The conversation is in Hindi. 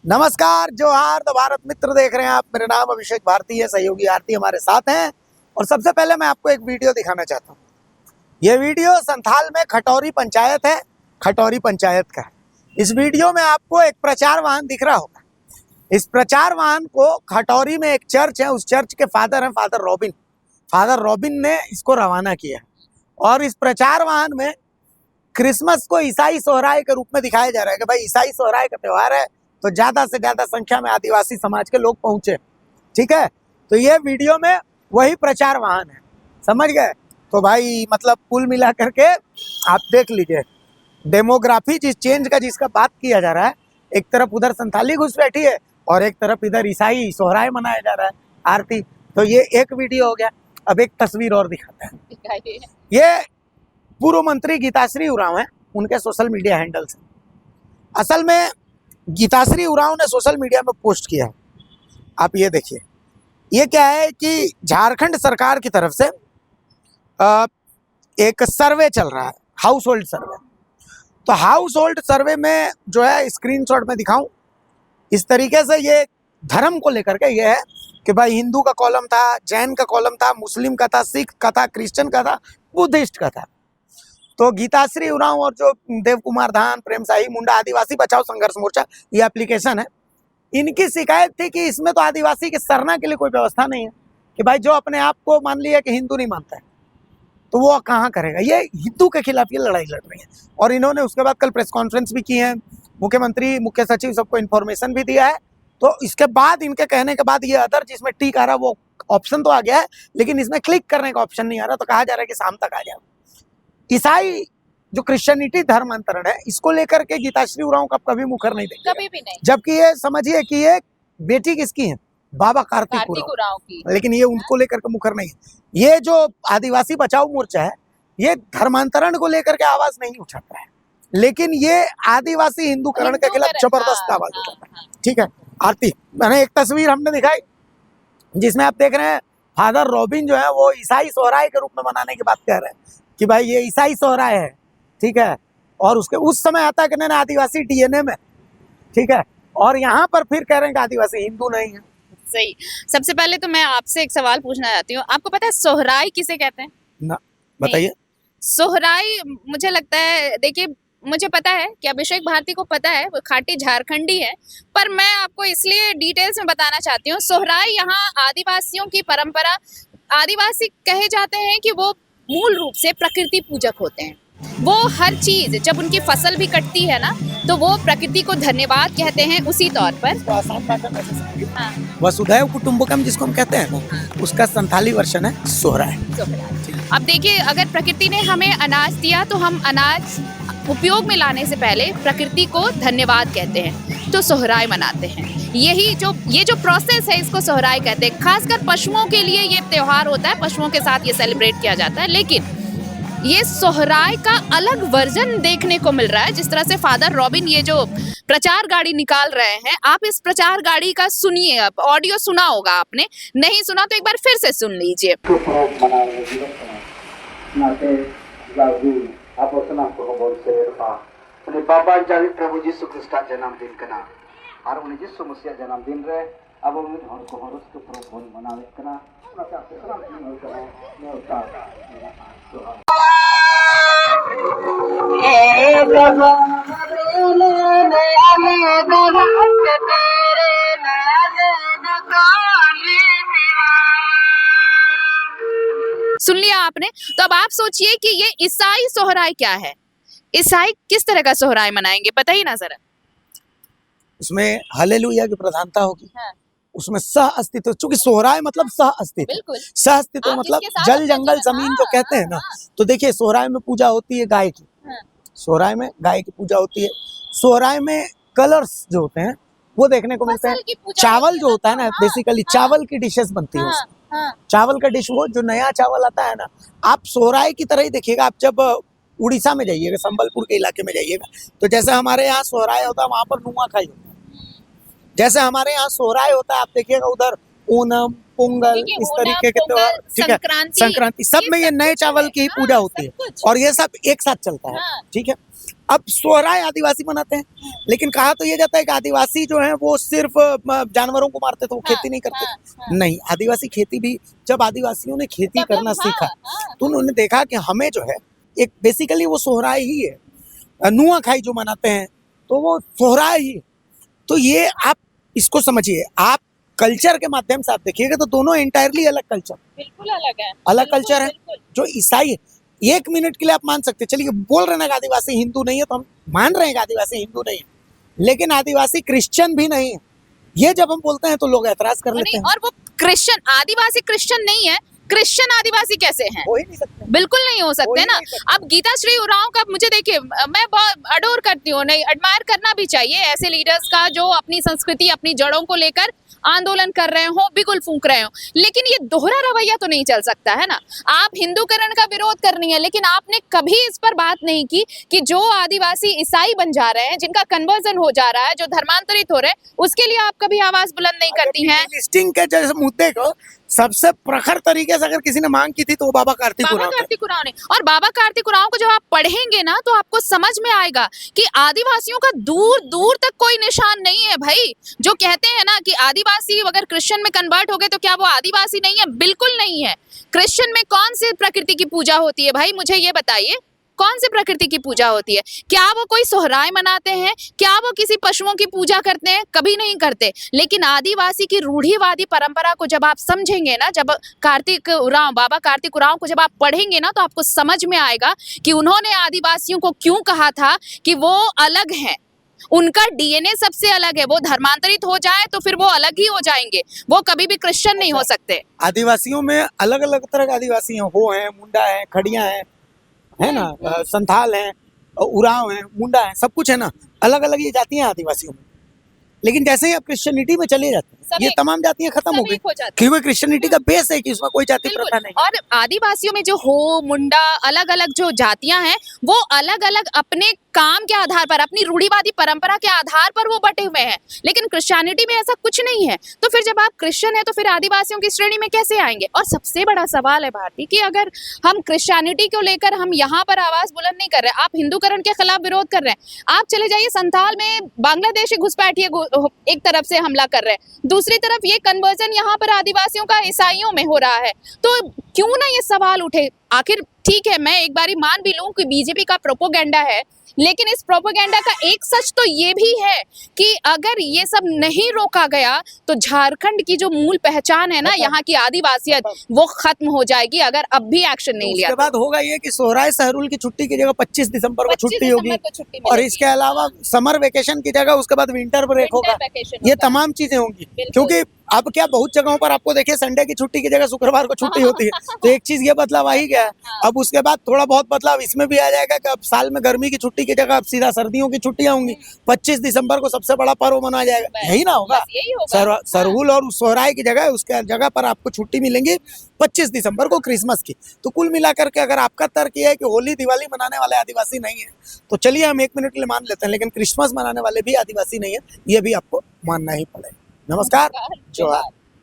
नमस्कार, जोहार द भारत मित्र देख रहे हैं आप। मेरा नाम अभिषेक भारती है, सहयोगी आरती हमारे साथ हैं। और सबसे पहले मैं आपको एक वीडियो दिखाना चाहता हूँ। ये वीडियो संथाल में खटौरी पंचायत है, खटौरी पंचायत का है। इस वीडियो में आपको एक प्रचार वाहन दिख रहा होगा। इस प्रचार वाहन को खटौरी में एक चर्च है, उस चर्च के फादर हैं फादर रॉबिन। फादर रॉबिन ने इसको रवाना किया और इस प्रचार वाहन में क्रिसमस को ईसाई सोहराय के रूप में दिखाया जा रहा है कि भाई ईसाई सोहराय का त्यौहार है तो ज्यादा से ज्यादा संख्या में आदिवासी समाज के लोग पहुंचे। ठीक है, तो ये वीडियो में वही प्रचार वाहन है, समझ गए। तो भाई मतलब कुल मिला करके आप देख लीजिए डेमोग्राफी जिस चेंज का जिसका बात किया जा रहा है, एक तरफ उधर संथाली घुस बैठी है और एक तरफ इधर ईसाई सोहराय मनाया जा रहा है, आरती। तो ये एक वीडियो हो गया। अब एक तस्वीर और दिखाते हैं। ये पूर्व मंत्री गीताश्री उरांव है, उनके सोशल मीडिया हैंडल से। असल में गीताश्री उरांव ने सोशल मीडिया में पोस्ट किया है, आप ये देखिए। ये क्या है कि झारखंड सरकार की तरफ से एक सर्वे चल रहा है, हाउस होल्ड सर्वे। तो हाउस होल्ड सर्वे में जो है स्क्रीनशॉट में दिखाऊं, इस तरीके से ये धर्म को लेकर के ये है कि भाई हिंदू का कॉलम था, जैन का कॉलम था, मुस्लिम का था, सिख का था, क्रिश्चियन का था, बुद्धिस्ट का था। तो गीताश्री उरांव और जो देव कुमार धान, प्रेम साही मुंडा आदिवासी बचाओ संघर्ष मोर्चा, ये एप्लीकेशन है, इनकी शिकायत थी कि इसमें तो आदिवासी के सरना के लिए कोई व्यवस्था नहीं है कि भाई जो अपने आप को मान लिया कि हिंदू नहीं मानता है तो वो कहाँ करेगा। ये हिंदू के खिलाफ ये लड़ाई लड़ रही है। और इन्होंने उसके बाद कल प्रेस कॉन्फ्रेंस भी की है, मुख्यमंत्री, मुख्य सचिव सबको इन्फॉर्मेशन भी दिया है। तो इसके बाद इनके कहने के बाद ये अदर जिसमें टिक आ रहा वो ऑप्शन तो आ गया है, लेकिन इसमें क्लिक करने का ऑप्शन नहीं आ रहा। तो कहा जा रहा है कि शाम तक आ जाए। ईसाई जो क्रिश्चियनिटी धर्मांतरण है, इसको लेकर के गीताश्री उरांव का कभी मुखर नहीं देंगे, कभी भी नहीं। जबकि ये समझिए कि ये बेटी किसकी है, बाबा कार्तिक उरांव की, लेकिन ये उनको लेकर के मुखर नहीं है। ये जो आदिवासी बचाओ मोर्चा है, ये धर्मांतरण को लेकर के आवाज नहीं उठाता है, लेकिन ये आदिवासी हिंदूकरण के खिलाफ जबरदस्त आवाज उठाता है। ठीक है आरती, मैंने एक तस्वीर हमने दिखाई जिसमें आप देख रहे हैं फादर रॉबिन जो है वो ईसाई सोहराय के रूप में मनाने की बात कह रहे हैं कि भाई ये ईसाई सोहराय है। ठीक है, और उसके उस समय आता कि नहीं आदिवासी डीएनए में। ठीक है, और यहाँ पर फिर कह रहे हैं कि आदिवासी हिंदू नहीं है। सही। सबसे पहले तो मैं आपसे एक सवाल पूछना चाहती हूँ, आपको पता है सोहराय किसे कहते हैं? ना बताइए। सोहराय मुझे लगता है, देखिए मुझे पता है कि अभिषेक भारती को पता है, वो खाटी झारखंडी है, पर मैं आपको इसलिए डिटेल्स में बताना चाहती हूँ। सोहराय यहाँ आदिवासियों की परंपरा, आदिवासी कहे जाते हैं कि वो मूल रूप से प्रकृति पूजक होते हैं। वो हर चीज, जब उनकी फसल भी कटती है ना, तो वो प्रकृति को धन्यवाद कहते हैं उसी तौर पर। हाँ। वसुधैव कुटुंबकम जिसको हम कहते हैं ना, उसका संथाली वर्षन है सोहराय। अब देखिए, अगर प्रकृति ने हमें अनाज दिया तो हम अनाज उपयोग में लाने से पहले प्रकृति को धन्यवाद कहते हैं, तो सोहराय मनाते हैं। ये जो प्रोसेस है, इसको सोहराय कहते हैं। खासकर पशुओं के लिए ये त्योहार होता है, पशुओं के साथ ये सेलिब्रेट किया जाता है। लेकिन ये सोहराय का अलग वर्जन देखने को मिल रहा है। जिस तरह से फादर रॉबिन ये जो प्रचार गाड़ी निकाल रहे हैं, आप इस प्रचार गाड़ी का सुनिए। अब ऑडियो सुना होगा आपने, नहीं सुना तो एक बार फिर से सुन लीजिए। बाबा जावी प्रभु यीशु ख्रिस्ट जन्मदिन कना और उन्हें यीशु मसीह जन्मदिन रे अब उन्हें हर को हर उसके प्रभु मनावे कना उनका सलाम कना नेवता ए प्रभु ने हमें दरद तेरे नजर दुकाने सुन लिया आपने। तो अब आप सोचिए कि ये ईसाई सोहराय क्या है, ईसाई किस तरह का सोहराय मनाएंगे, बताइए ना जरा। उसमें हालेलुया की प्रधानता होगी। हाँ। उसमें सह अस्तित्व, चूंकि सोहराय मतलब सह अस्तित्व, सह अस्तित्व मतलब जल जंगल जमीन जो कहते हैं ना। तो देखिए सोहराय में पूजा होती है गाय की, सोहराय में गाय की पूजा होती है। सोहराय में कलर्स जो होते हैं वो देखने को मिलते हैं। चावल जो होता है ना, बेसिकली चावल की डिशेस बनती है उसमें। चावल का डिश, वो जो नया चावल आता है ना, आप सोहराय की तरह ही देखिएगा। आप जब उड़ीसा में जाइएगा, संबलपुर के इलाके में जाइएगा, तो जैसे हमारे यहाँ सोहराय होता है, वहां पर नुआखाई होता है। जैसे हमारे यहाँ सोहराय होता है, आप देखिएगा उधर ओणम, पोंगल, इस तरीके के त्योहार, ठीक है, संक्रांति, सब में ये नए चावल की ही पूजा होती है और ये सब एक साथ चलता है। ठीक है, अब सोहराय आदिवासी मनाते हैं, लेकिन कहा तो ये जाता है कि आदिवासी जो है वो सिर्फ जानवरों को मारते थे, वो खेती नहीं करते थे। नहीं, आदिवासी खेती भी, जब आदिवासियों ने खेती करना सीखा तो उन्होंने देखा कि हमें जो है एक बेसिकली वो सोहराय ही है, नुआखाई जो मनाते हैं तो वो सोहराय ही है। तो ये आप इसको समझिए, आप कल्चर के माध्यम से आप देखिएगा तो दोनों एंटायरली अलग कल्चर, बिल्कुल अलग है, अलग कल्चर है। जो ईसाई है, एक मिनट के लिए आप मान सकते हैं, चलिए बोल रहे हैं कि आदिवासी हिंदू नहीं है तो हम मान रहे हैं कि आदिवासी हिंदू नहीं है, लेकिन आदिवासी क्रिश्चियन भी नहीं है। ये जब हम बोलते हैं तो लोग ऐतराज कर लेते हैं। और वो क्रिश्चियन आदिवासी क्रिश्चियन नहीं है, क्रिश्चियन आदिवासी कैसे हैं? हो ही नहीं सकते, बिल्कुल नहीं हो सकते ना। अब गीता श्री उरांव का मुझे देखिए, मैं बहुत अडोर करती हूँ, नहीं एडमायर करना भी चाहिए ऐसे लीडर्स का जो अपनी संस्कृति अपनी जड़ों को लेकर आंदोलन कर रहे हो, बिगुल फूंक रहे हो, लेकिन ये दोहरा रवैया तो नहीं चल सकता है ना। आप हिंदूकरण का विरोध करनी है, लेकिन आपने कभी इस पर बात नहीं की कि जो आदिवासी ईसाई बन जा रहे हैं, जिनका कन्वर्जन हो जा रहा है, जो धर्मांतरित हो रहे हैं, उसके लिए आप कभी आवाज बुलंद नहीं करती हैं। लिस्टिंग के जैसे मुद्दे को सबसे प्रखर तरीके से अगर किसी ने मांग की थी तो वो बाबा कार्तिक उरांव ने। और बाबा कार्तिक उरांव को जब आप पढ़ेंगे ना तो आपको समझ में आएगा कि आदिवासियों का दूर दूर तक कोई निशान नहीं है भाई। जो कहते हैं ना कि आदिवासी अगर क्रिश्चियन में कन्वर्ट हो गए तो क्या वो आदिवासी नहीं है? बिल्कुल नहीं है। क्रिश्चियन में कौन सी प्रकृति की पूजा होती है भाई, मुझे ये बताइए, कौन सी प्रकृति की पूजा होती है? क्या वो कोई सोहराय मनाते हैं? क्या वो किसी पशुओं की पूजा करते हैं? कभी नहीं करते। लेकिन आदिवासी की रूढ़िवादी परंपरा को जब आप समझेंगे ना, जब बाबा कार्तिक उरांव को जब आप पढ़ेंगे ना, तो आपको समझ में आएगा कि उन्होंने आदिवासियों को क्यों कहा था कि वो अलग हैं। उनका डीएनए सबसे अलग है, वो धर्मांतरित हो जाए तो फिर वो अलग ही हो जाएंगे, वो कभी भी क्रिश्चियन नहीं हो सकते। आदिवासियों में अलग अलग तरह के आदिवासी हैं, हो हैं, मुंडा है, खड़िया है ना, संथाल है, उरांव है, मुंडा है, सब कुछ है ना, अलग अलग ये जातियां आदिवासियों में। लेकिन जैसे ही आप क्रिश्चियनिटी में चले जाते हैं, ये तमाम जातियां खत्म हो गई, क्योंकि क्रिश्चियनिटी का बेस है कि इसमें कोई जाति प्रथा नहीं। और आदिवासियों में जो हो, मुंडा, अलग अलग जो जातियां हैं, वो अलग अलग अपने काम के आधार पर, अपनी रूढ़िवादी परंपरा के आधार पर वो बटे हुए हैं। लेकिन क्रिश्चियनिटी में ऐसा कुछ नहीं है। तो फिर जब आप क्रिश्चियन है तो फिर आदिवासियों की श्रेणी में कैसे आएंगे? और सबसे बड़ा सवाल है भारती कि अगर हम क्रिश्चियनिटी को लेकर हम यहाँ पर आवाज बुलंद नहीं कर रहे, आप हिंदूकरण के खिलाफ विरोध कर रहे हैं, आप चले जाइए संथाल में बांग्लादेशी घुसपैठिए एक तरफ से हमला कर रहे हैं, दूसरी तरफ ये कन्वर्जन यहाँ पर आदिवासियों का ईसाइयों में हो रहा है। तो क्यों ना ये सवाल उठे? आखिर ठीक है, मैं एक बारी मान भी लूं कि बीजेपी का प्रोपोगेंडा है, लेकिन इस प्रोपेगेंडा का एक सच तो ये भी है कि अगर ये सब नहीं रोका गया तो झारखंड की जो मूल पहचान है ना, यहाँ की आदिवासियत, वो खत्म हो जाएगी अगर अब भी एक्शन नहीं लिया। उसके बाद होगा ये कि सोहराय सहरुल की छुट्टी की जगह 25 दिसंबर को छुट्टी होगी, और इसके अलावा समर वेकेशन की जगह उसके बाद विंटर ब्रेक होगा। ये तमाम चीजें होंगी, क्योंकि अब क्या बहुत जगहों पर आपको देखिए संडे की छुट्टी की जगह शुक्रवार को छुट्टी होती है। तो एक चीज ये बदलाव आ ही गया। अब उसके बाद थोड़ा बहुत बदलाव इसमें भी आ जाएगा कि अब साल में गर्मी की छुट्टी की जगह अब सीधा सर्दियों की छुट्टियां होंगी। 25 दिसंबर को सबसे बड़ा पर्व मनाया जाएगा, यही ना होगा? सरहुल और सोहराय की जगह उसके जगह पर आपको छुट्टी मिलेंगी 25 दिसंबर को क्रिसमस की। तो कुल मिलाकर के अगर आपका तर्क ये है कि होली दिवाली मनाने वाले आदिवासी नहीं है, तो चलिए हम 1 मिनट के लिए मान लेते हैं, लेकिन क्रिसमस मनाने वाले भी आदिवासी नहीं है, ये भी आपको मानना ही पड़ेगा। नमस्कार, जोहार।